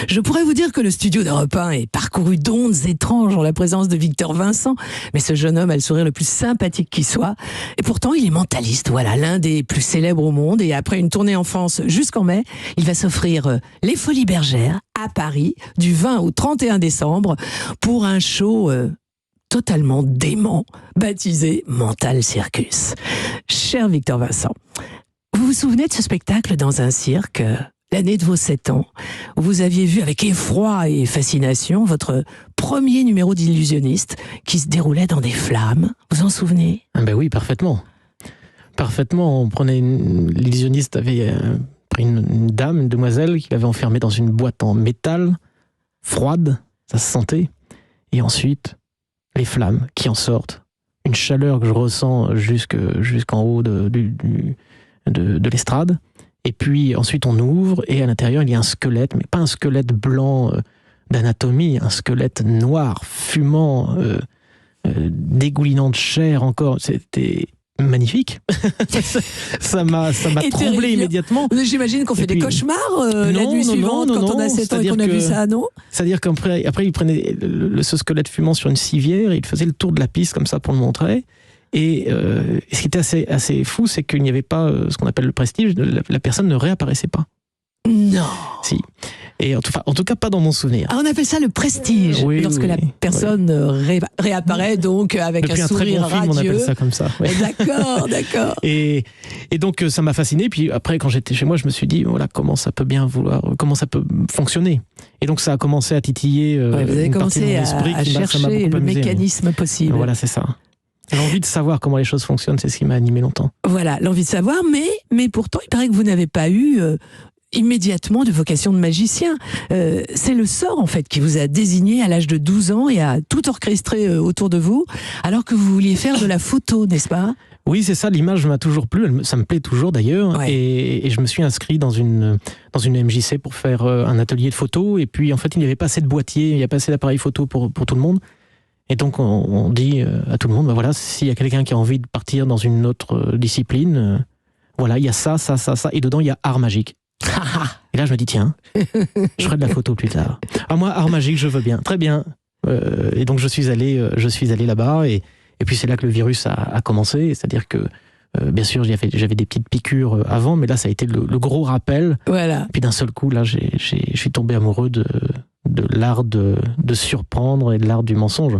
Je pourrais vous dire que le studio d'Europe 1 est parcouru d'ondes étranges en la présence de Victor Vincent, mais ce jeune homme a le sourire le plus sympathique qui soit. Et pourtant, il est mentaliste, voilà, l'un des plus célèbres au monde. Et après une tournée en France jusqu'en mai, il va s'offrir les Folies Bergères à Paris du 20 au 31 décembre pour un show totalement dément, baptisé Mental Circus. Cher Victor Vincent, vous vous souvenez de ce spectacle dans un cirque, l'année de vos 7 ans, où vous aviez vu avec effroi et fascination votre premier numéro d'illusionniste qui se déroulait dans des flammes. Vous en souvenez ? Ben oui, parfaitement. Parfaitement, on prenait l'illusionniste avait pris une dame, une demoiselle, qui l'avait enfermée dans une boîte en métal, froide, ça se sentait, et ensuite les flammes qui en sortent, une chaleur que je ressens jusqu'en haut de l'estrade, et puis ensuite on ouvre, et à l'intérieur il y a un squelette, mais pas un squelette blanc d'anatomie, un squelette noir, fumant, dégoulinant de chair encore, c'était magnifique. ça m'a troublé immédiatement. J'imagine qu'on fait des cauchemars la nuit suivante quand on a 7 ans et qu'on a vu ça, non ? C'est-à-dire qu'après, il prenait ce squelette fumant sur une civière et il faisait le tour de la piste comme ça pour le montrer. Et ce qui était assez fou, c'est qu'il n'y avait pas ce qu'on appelle le prestige, la personne ne réapparaissait pas. Non. Si. Et en tout cas, pas dans mon souvenir. Ah, on appelle ça le prestige, oui, lorsque la personne réapparaît donc avec depuis un sourire très bon film, radieux. on appelle ça comme ça. Ouais. D'accord. Et donc ça m'a fasciné. Puis après, quand j'étais chez moi, je me suis dit voilà comment ça peut fonctionner. Et donc ça a commencé à titiller. Vous avez commencé à chercher ça m'a beaucoup le amusé, mécanisme possible. Voilà, c'est ça. L'envie de savoir comment les choses fonctionnent, c'est ce qui m'a animé longtemps. Voilà, l'envie de savoir, mais pourtant, il paraît que vous n'avez pas eu immédiatement de vocation de magicien. C'est le sort, en fait, qui vous a désigné à l'âge de 12 ans et a tout orchestré autour de vous, alors que vous vouliez faire de la photo, n'est-ce pas ? Oui, c'est ça, l'image m'a toujours plu, ça me plaît toujours d'ailleurs, ouais. et je me suis inscrit dans une MJC pour faire un atelier de photo, et puis en fait, il n'y avait pas assez de boîtiers, il n'y a pas assez d'appareils photo pour tout le monde. Et donc on dit à tout le monde, voilà, s'il y a quelqu'un qui a envie de partir dans une autre discipline, voilà, il y a ça, et dedans il y a art magique. Et là je me dis tiens, je ferai de la photo plus tard. Ah moi art magique je veux bien, très bien. Et donc je suis allé là-bas, et puis c'est là que le virus a commencé, c'est-à-dire que bien sûr j'avais des petites piqûres avant, mais là ça a été le gros rappel. Voilà. Et puis d'un seul coup là je suis tombé amoureux de l'art de surprendre et de l'art du mensonge.